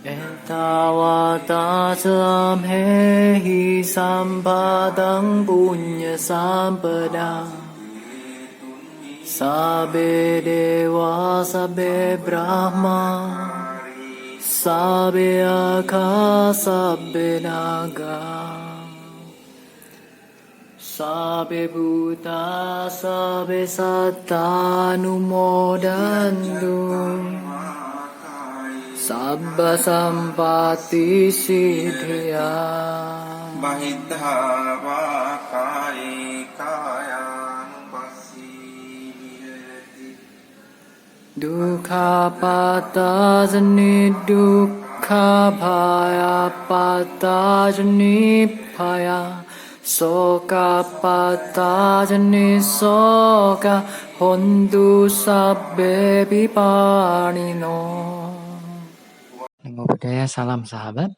Etawata samhehi sampadang punya sampada Sabe dewa sabe brahma Sabe aka sabe naga Sabe buta sabe satta numodantu Sabba sampati siddhya Bahidhava kare kayanupassivihati Dukkha pata jani dukkha bhaya pata jani bhaya Soka pata jani soka hontu sabbe viparino. Namo Buddhaya, salam sahabat.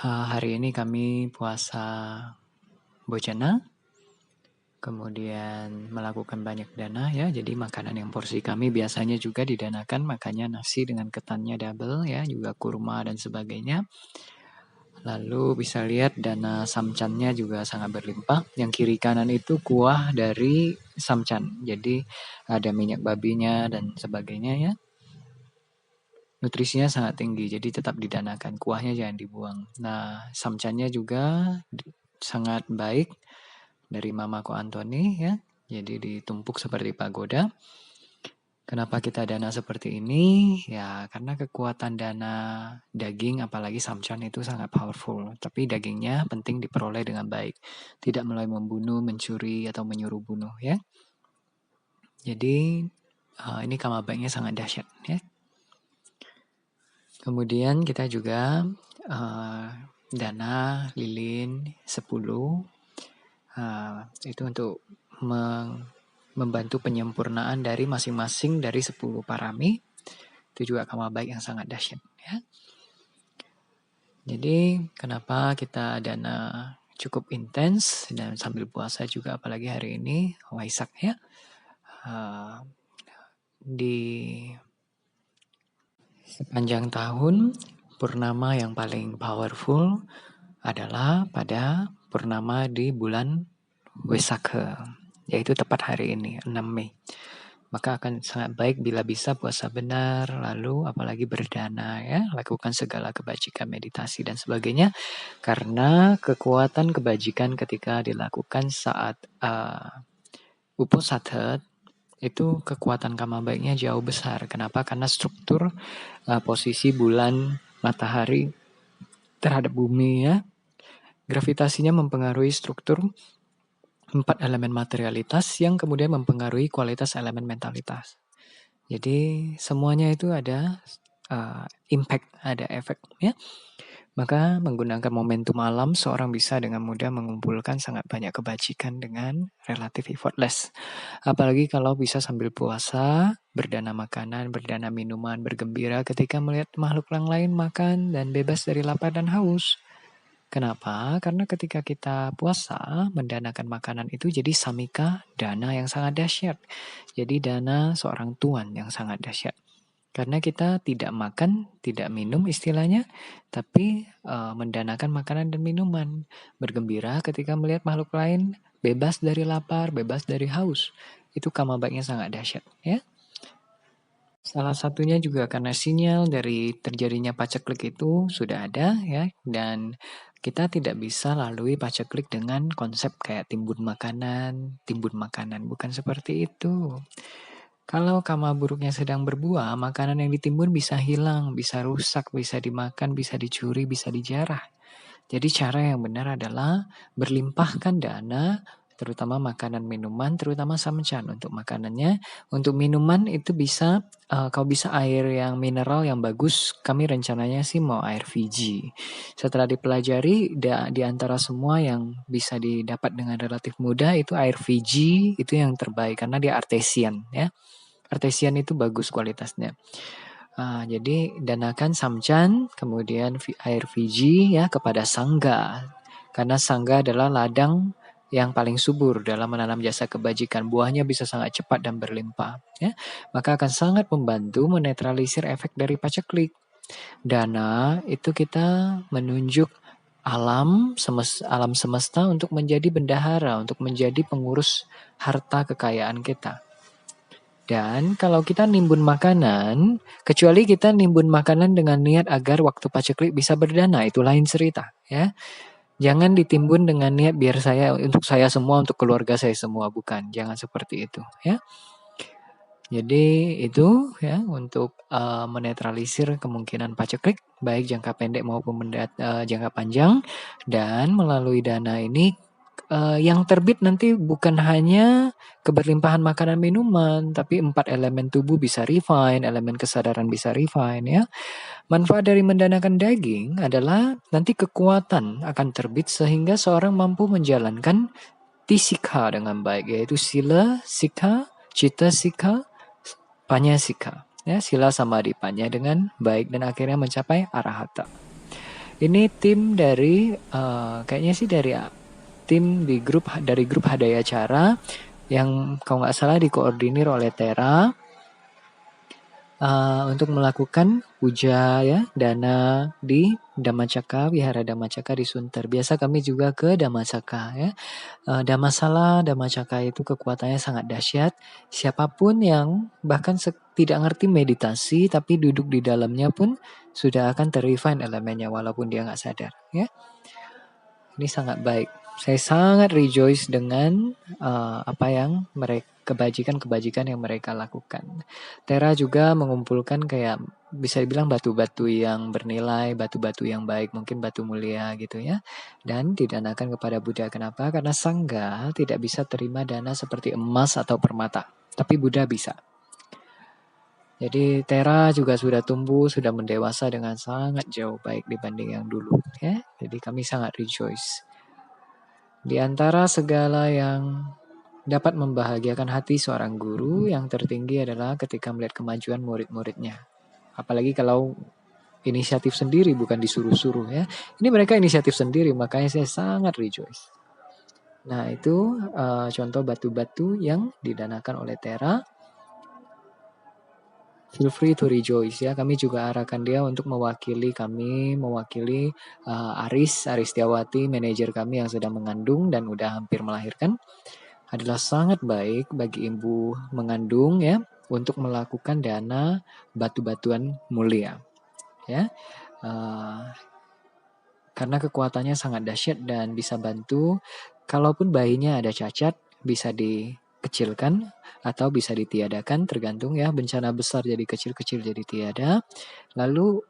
Hari ini kami puasa bojana, kemudian melakukan banyak dana ya. Jadi makanan yang porsi kami biasanya juga didanakan, makanya nasi dengan ketannya double ya, juga kurma dan sebagainya. Lalu bisa lihat dana samcannya juga sangat berlimpah. Yang kiri kanan itu kuah dari samcan. Jadi ada minyak babinya dan sebagainya ya. Nutrisinya sangat tinggi, jadi tetap didanakan. Kuahnya jangan dibuang. Nah, samcannya juga sangat baik dari Mamaku Antoni ya. Jadi ditumpuk seperti pagoda. Kenapa kita dana seperti ini? Ya, karena kekuatan dana daging, apalagi samcan itu sangat powerful. Tapi dagingnya penting diperoleh dengan baik. Tidak mulai membunuh, mencuri, atau menyuruh bunuh ya. Jadi, ini kama baiknya sangat dahsyat ya. Kemudian kita juga dana lilin 10 itu untuk membantu penyempurnaan dari masing-masing dari 10 parami. Itu juga kama baik yang sangat dahsyat ya. Jadi kenapa kita dana cukup intens dan sambil puasa juga, apalagi hari ini Waisak ya. Di sepanjang tahun, purnama yang paling powerful adalah pada purnama di bulan Wesakha, yaitu tepat hari ini, 6 Mei. Maka akan sangat baik bila bisa puasa benar, lalu apalagi berdana ya, lakukan segala kebajikan, meditasi dan sebagainya, karena kekuatan kebajikan ketika dilakukan saat uposatha itu kekuatan kama baiknya jauh besar. Kenapa? Karena struktur posisi bulan, matahari terhadap bumi ya, gravitasinya mempengaruhi struktur 4 elemen materialitas yang kemudian mempengaruhi kualitas elemen mentalitas. Jadi semuanya itu ada impact, ada efek ya. Maka menggunakan momentum alam, seorang bisa dengan mudah mengumpulkan sangat banyak kebajikan dengan relatif effortless. Apalagi kalau bisa sambil puasa, berdana makanan, berdana minuman, bergembira ketika melihat makhluk yang lain makan dan bebas dari lapar dan haus. Kenapa? Karena ketika kita puasa, mendanakan makanan itu jadi samika dana yang sangat dahsyat. Jadi dana seorang tuan yang sangat dahsyat. Karena kita tidak makan, tidak minum istilahnya, tapi mendanakan makanan dan minuman. Bergembira ketika melihat makhluk lain bebas dari lapar, bebas dari haus. Itu kama baiknya sangat dahsyat ya. Salah satunya juga karena sinyal dari terjadinya paceklik itu sudah ada ya, dan kita tidak bisa lalui paceklik dengan konsep kayak timbun makanan, bukan seperti itu. Kalau kama buruknya sedang berbuah, makanan yang ditimbun bisa hilang, bisa rusak, bisa dimakan, bisa dicuri, bisa dijarah. Jadi cara yang benar adalah berlimpahkan dana, terutama makanan minuman, terutama samcan untuk makanannya. Untuk minuman itu bisa, kalau bisa air yang mineral yang bagus, kami rencananya sih mau air Fiji. Setelah dipelajari, di antara semua yang bisa didapat dengan relatif mudah, itu air Fiji itu yang terbaik, karena dia artesian ya. Artesian itu bagus kualitasnya. Jadi danakan samcan, kemudian air Fiji ya kepada sangga. Karena sangga adalah ladang yang paling subur dalam menanam jasa kebajikan. Buahnya bisa sangat cepat dan berlimpah. Ya. Maka akan sangat membantu menetralisir efek dari paceklik. Dana itu kita menunjuk alam semesta untuk menjadi bendahara, untuk menjadi pengurus harta kekayaan kita. Dan kalau kita nimbun makanan, kecuali kita nimbun makanan dengan niat agar waktu paceklik bisa berdana, itu lain cerita ya. Jangan ditimbun dengan niat biar untuk saya semua, untuk keluarga saya semua, bukan. Jangan seperti itu ya. Jadi itu ya untuk menetralisir kemungkinan paceklik baik jangka pendek maupun jangka panjang, dan melalui dana ini yang terbit nanti bukan hanya keberlimpahan makanan minuman, tapi 4 elemen tubuh bisa refine, elemen kesadaran bisa refine ya. Manfaat dari mendanakan daging adalah nanti kekuatan akan terbit sehingga seorang mampu menjalankan tisikha dengan baik, yaitu sila, sikha, cita sikha, panya sikha. Ya, sila samadhi panya dengan baik dan akhirnya mencapai arahata. Ini tim dari kayaknya sih dari tim dari grup Hadaya Cara yang kalau nggak salah dikoordinir oleh Tera untuk melakukan puja ya dana di Dhammacakka, Wihara Dhammacakka di Sunter. Biasa kami juga ke Dhammacakka ya. Dhammasala, Dhammacakka itu kekuatannya sangat dahsyat. Siapapun yang bahkan tidak ngerti meditasi tapi duduk di dalamnya pun sudah akan terrefine elemennya walaupun dia nggak sadar ya. Ini sangat baik. Saya sangat rejoice dengan apa yang kebajikan-kebajikan yang mereka lakukan. Tera juga mengumpulkan kayak bisa dibilang batu-batu yang bernilai, batu-batu yang baik, mungkin batu mulia gitu ya. Dan didanakan kepada Buddha. Kenapa? Karena Sangha tidak bisa terima dana seperti emas atau permata. Tapi Buddha bisa. Jadi Tera juga sudah tumbuh, sudah mendewasa dengan sangat jauh baik dibanding yang dulu. Ya. Jadi kami sangat rejoice. Di antara segala yang dapat membahagiakan hati seorang guru, yang tertinggi adalah ketika melihat kemajuan murid-muridnya. Apalagi kalau inisiatif sendiri, bukan disuruh-suruh ya. Ini mereka inisiatif sendiri, makanya saya sangat rejoice. Nah itu contoh batu-batu yang didanakan oleh Tera. Feel free to rejoice ya. Kami juga arahkan dia untuk mewakili Aris Tiawati, manajer kami yang sedang mengandung dan udah hampir melahirkan. Adalah sangat baik bagi ibu mengandung ya untuk melakukan dana batu-batuan mulia ya. Karena kekuatannya sangat dahsyat dan bisa bantu kalaupun bayinya ada cacat bisa dikecilkan atau bisa ditiadakan tergantung ya, bencana besar jadi kecil-kecil jadi tiada. Lalu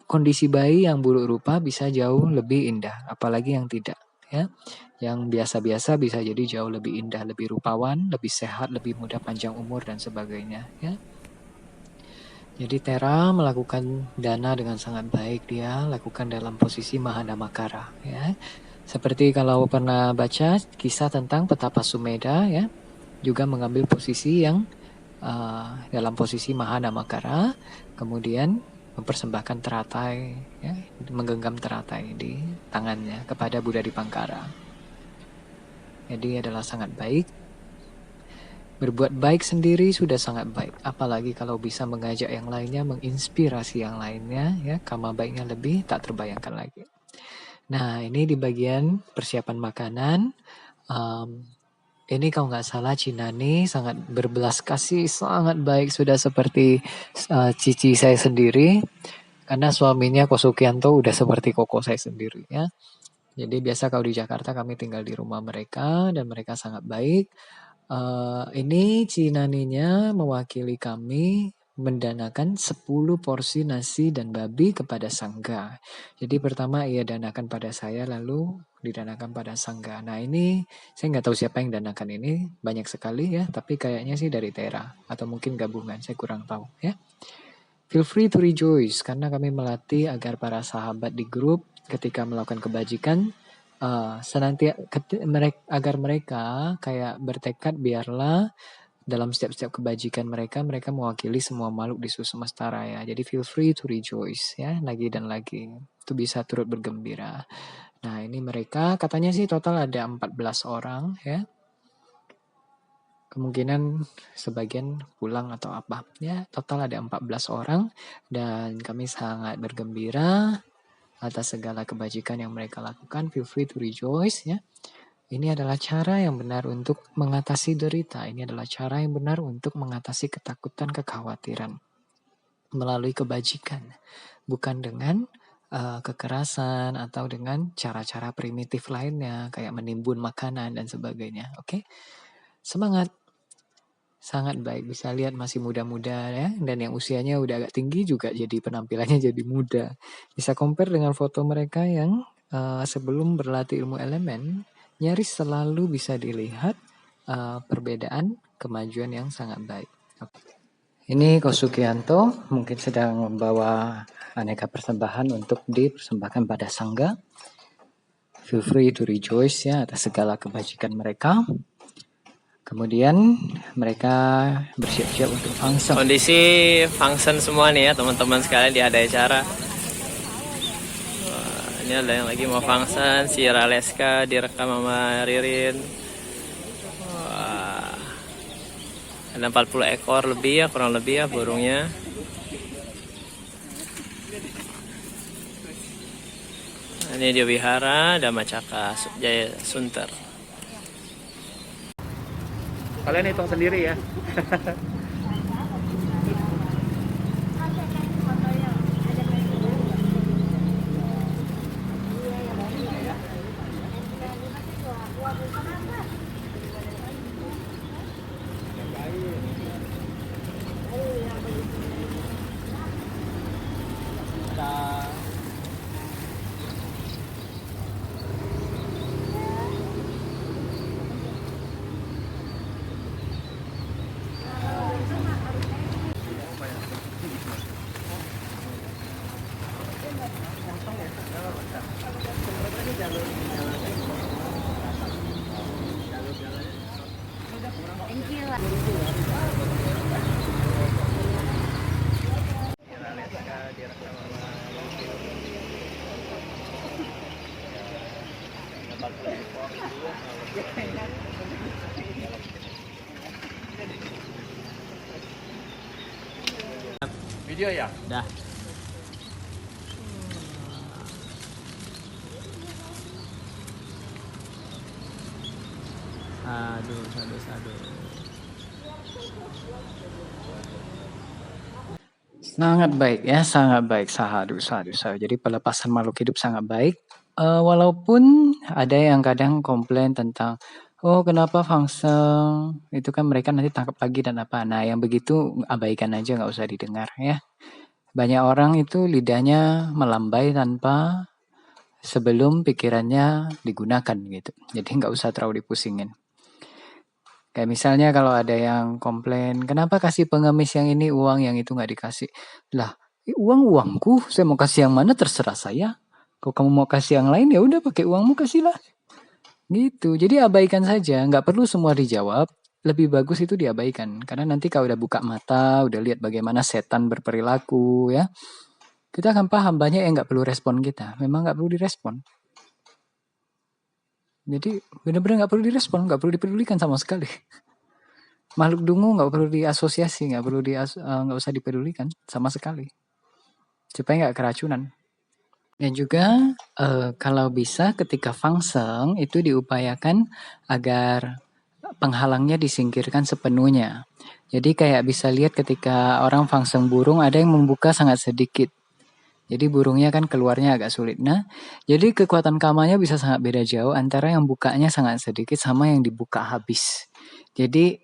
kondisi bayi yang buruk rupa bisa jauh lebih indah, apalagi yang tidak ya. Yang biasa-biasa bisa jadi jauh lebih indah, lebih rupawan, lebih sehat, lebih mudah panjang umur dan sebagainya ya. Jadi Tera melakukan dana dengan sangat baik, dia lakukan dalam posisi Mahadhammakara ya. Seperti kalau pernah baca kisah tentang Petapa Sumedha ya, juga mengambil posisi yang dalam posisi Mahadhammakara, kemudian mempersembahkan teratai ya, menggenggam teratai di tangannya kepada Buddha Dipangkara. Jadi adalah sangat baik. Berbuat baik sendiri sudah sangat baik, apalagi kalau bisa mengajak yang lainnya, menginspirasi yang lainnya ya, kama baiknya lebih tak terbayangkan lagi. Nah ini di bagian persiapan makanan. Ini kalau nggak salah Cinani sangat berbelas kasih, sangat baik, sudah seperti cici saya sendiri. Karena suaminya Kosukianto udah seperti koko saya sendiri ya. Jadi biasa kalau di Jakarta kami tinggal di rumah mereka dan mereka sangat baik. Ini Cinaninya mewakili kami mendanakan 10 porsi nasi dan babi kepada Sangga. Jadi pertama ia danakan pada saya, lalu didanakan pada Sangga. Nah ini saya nggak tahu siapa yang danakan ini, banyak sekali ya, tapi kayaknya sih dari Tera atau mungkin gabungan, saya kurang tahu ya. Feel free to rejoice karena kami melatih agar para sahabat di grup ketika melakukan kebajikan agar mereka kayak bertekad biarlah dalam setiap kebajikan mereka mewakili semua makhluk di semesta raya. Jadi feel free to rejoice ya, lagi dan lagi. Itu bisa turut bergembira. Nah, ini mereka katanya sih total ada 14 orang ya. kemungkinan sebagian pulang atau apa. Ya, total ada 14 orang dan kami sangat bergembira atas segala kebajikan yang mereka lakukan. Feel free to rejoice ya. Ini adalah cara yang benar untuk mengatasi derita. Ini adalah cara yang benar untuk mengatasi ketakutan, kekhawatiran melalui kebajikan, bukan dengan kekerasan atau dengan cara-cara primitif lainnya kayak menimbun makanan dan sebagainya. Oke, semangat. Sangat baik, bisa lihat masih muda-muda ya, dan yang usianya udah agak tinggi juga jadi penampilannya jadi muda. Bisa compare dengan foto mereka yang sebelum berlatih ilmu elemen, nyaris selalu bisa dilihat perbedaan kemajuan yang sangat baik. Ini Ko Sugianto mungkin sedang membawa aneka persembahan untuk dipersembahkan pada Sangga. Feel free to rejoice ya atas segala kebajikan mereka. Kemudian mereka bersiap-siap untuk function. Kondisi function semua nih ya teman-teman sekalian di ada acara. Ini ada yang lagi mau function, si Raleska direkam sama Ririn. Wah, ada 40 ekor lebih ya, kurang lebih ya burungnya. Ini dia wihara, ada Macaka Jaya Sunter. Kalian hitung sendiri ya. Video ya? Dah. Aduh. Sangat baik ya, sangat baik. Sadu. Jadi pelepasan makhluk hidup sangat baik. Walaupun ada yang kadang komplain tentang, oh kenapa function, itu kan mereka nanti tangkap lagi dan apa. Nah yang begitu abaikan aja, nggak usah didengar ya. Banyak orang itu lidahnya melambai tanpa sebelum pikirannya digunakan gitu. Jadi nggak usah terlalu dipusingin. Kayak misalnya kalau ada yang komplain, kenapa kasih pengemis yang ini uang, yang itu nggak dikasih? Lah, uangku, saya mau kasih yang mana terserah saya. Kalau kamu mau kasih yang lain ya udah pakai uangmu kasihlah. Gitu. Jadi abaikan saja, nggak perlu semua dijawab. Lebih bagus itu diabaikan, karena nanti kalau udah buka mata, udah lihat bagaimana setan berperilaku ya, kita akan paham banyak yang nggak perlu respon kita. Memang nggak perlu direspon. Jadi benar-benar nggak perlu direspon, nggak perlu dipedulikan sama sekali. Makhluk dungu nggak perlu diasosiasi, nggak usah dipedulikan sama sekali, supaya nggak keracunan. Dan juga kalau bisa ketika function itu diupayakan agar penghalangnya disingkirkan sepenuhnya. Jadi kayak bisa lihat ketika orang function burung ada yang membuka sangat sedikit. Jadi burungnya kan keluarnya agak sulit. Nah, jadi kekuatan kamanya bisa sangat beda jauh antara yang bukanya sangat sedikit sama yang dibuka habis. Jadi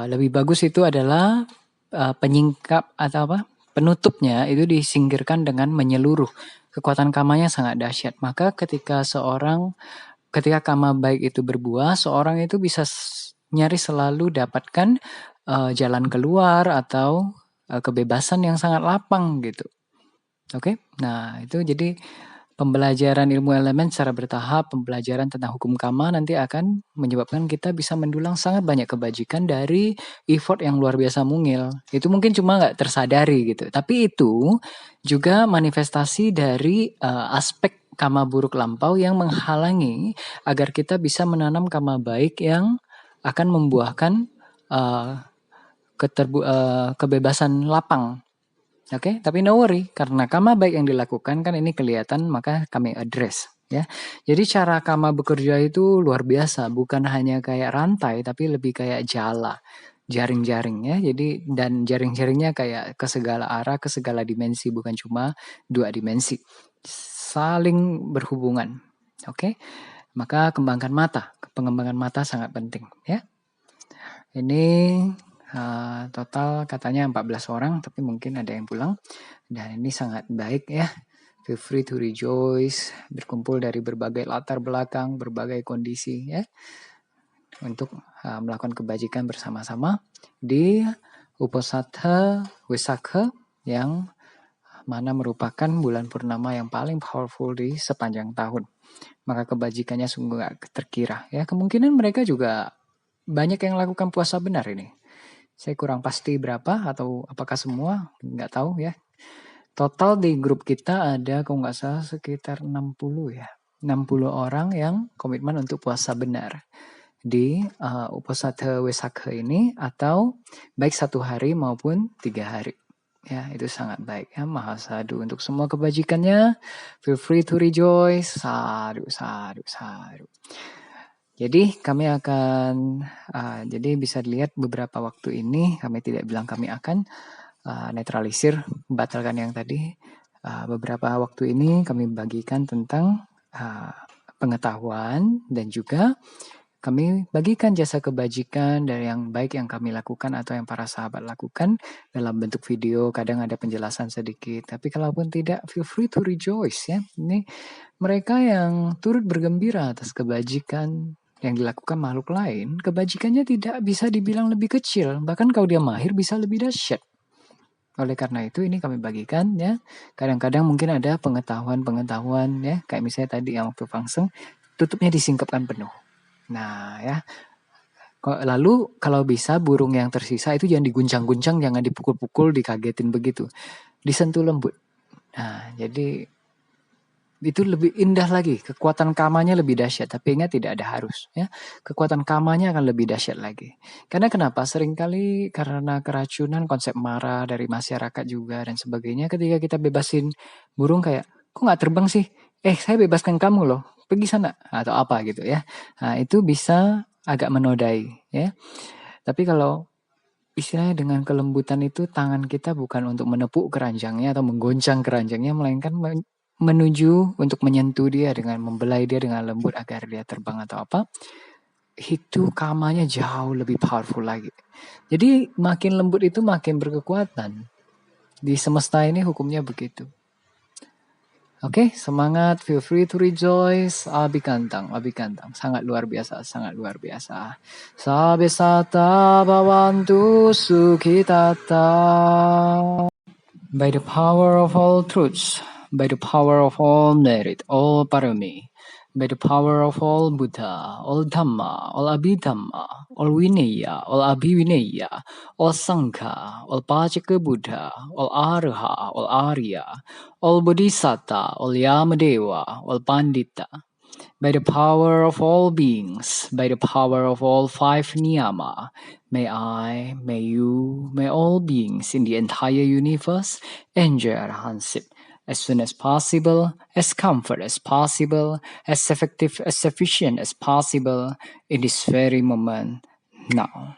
lebih bagus itu adalah penyingkap atau apa penutupnya itu disingkirkan dengan menyeluruh. Kekuatan kamanya sangat dahsyat. Maka ketika kama baik itu berbuah, seorang itu bisa nyaris selalu dapatkan jalan keluar atau kebebasan yang sangat lapang gitu. Oke, nah itu jadi pembelajaran ilmu elemen secara bertahap, pembelajaran tentang hukum kama nanti akan menyebabkan kita bisa mendulang sangat banyak kebajikan dari effort yang luar biasa mungil. Itu mungkin cuma nggak tersadari gitu, tapi itu juga manifestasi dari aspek kama buruk lampau yang menghalangi agar kita bisa menanam kama baik yang akan membuahkan kebebasan lapang. Oke, tapi no worry, karena karma baik yang dilakukan kan ini kelihatan, maka kami address ya. Jadi cara karma bekerja itu luar biasa, bukan hanya kayak rantai, tapi lebih kayak jala, jaring-jaring ya. Jadi dan jaring-jaringnya kayak ke segala arah, ke segala dimensi, bukan cuma 2 dimensi. Saling berhubungan. Oke. Maka kembangkan mata, pengembangan mata sangat penting ya. Ini total katanya 14 orang, tapi mungkin ada yang pulang. Dan ini sangat baik ya. Feel free to rejoice, berkumpul dari berbagai latar belakang, berbagai kondisi ya. Untuk melakukan kebajikan bersama-sama di Uposatha Wisakha yang mana merupakan bulan purnama yang paling powerful di sepanjang tahun. Maka kebajikannya sungguh gak terkira ya. Kemungkinan mereka juga banyak yang lakukan puasa benar ini. Saya kurang pasti berapa atau apakah semua, nggak tahu ya. Total di grup kita ada kalau nggak salah sekitar 60 ya. 60 orang yang komitmen untuk puasa benar di Uposatha Wisakha ini, atau baik 1 hari maupun 3 hari. Ya, itu sangat baik ya. Mahasadu untuk semua kebajikannya. Feel free to rejoice. Sadu, sadu, sadu. Jadi kami akan, jadi bisa dilihat beberapa waktu ini kami tidak bilang kami akan netralisir, batalkan yang tadi. Beberapa waktu ini kami bagikan tentang pengetahuan dan juga kami bagikan jasa kebajikan dari yang baik yang kami lakukan atau yang para sahabat lakukan dalam bentuk video. Kadang ada penjelasan sedikit, tapi kalaupun tidak, feel free to rejoice ya. Ini mereka yang turut bergembira atas kebajikan yang dilakukan makhluk lain, kebajikannya tidak bisa dibilang lebih kecil, bahkan kalau dia mahir bisa lebih dahsyat. Oleh karena itu ini kami bagikan ya. Kadang-kadang mungkin ada pengetahuan ya, kayak misalnya tadi yang waktu fangseng, tutupnya disingkapkan penuh. Nah ya, lalu kalau bisa burung yang tersisa itu jangan diguncang-guncang, jangan dipukul-pukul, dikagetin begitu, disentuh lembut. Nah jadi itu lebih indah lagi, kekuatan kamanya lebih dahsyat, tapi ingat tidak ada harus ya. Kekuatan kamanya akan lebih dahsyat lagi. Karena kenapa? Seringkali karena keracunan konsep marah dari masyarakat juga dan sebagainya, ketika kita bebasin burung kayak, kok nggak terbang sih? Saya bebaskan kamu loh, pergi sana atau apa gitu ya. Nah, itu bisa agak menodai ya. Tapi kalau istilahnya dengan kelembutan itu, tangan kita bukan untuk menepuk keranjangnya atau menggoncang keranjangnya, melainkan menuju untuk menyentuh dia dengan membelai dia dengan lembut agar dia terbang atau apa. Itu kamanya jauh lebih powerful lagi. Jadi makin lembut itu makin berkekuatan. Di semesta ini hukumnya begitu. Oke, semangat, feel free to rejoice. Abhikantang. Sangat luar biasa, sangat luar biasa. Sabe sata bhavantu sukhitata. By the power of all truths, by the power of all merit, all parami, by the power of all Buddha, all Dhamma, all Abhidhamma, all Vinaya, all Abhivinaya, all Sangha, all Pacaka Buddha, all Araha, all Arya, all Bodhisatta, all Yamadeva, all Pandita, by the power of all beings, by the power of all 5 niyama, may I, may you, may all beings in the entire universe enjoy arahantship as soon as possible, as comfort as possible, as effective, as sufficient as possible in this very moment now.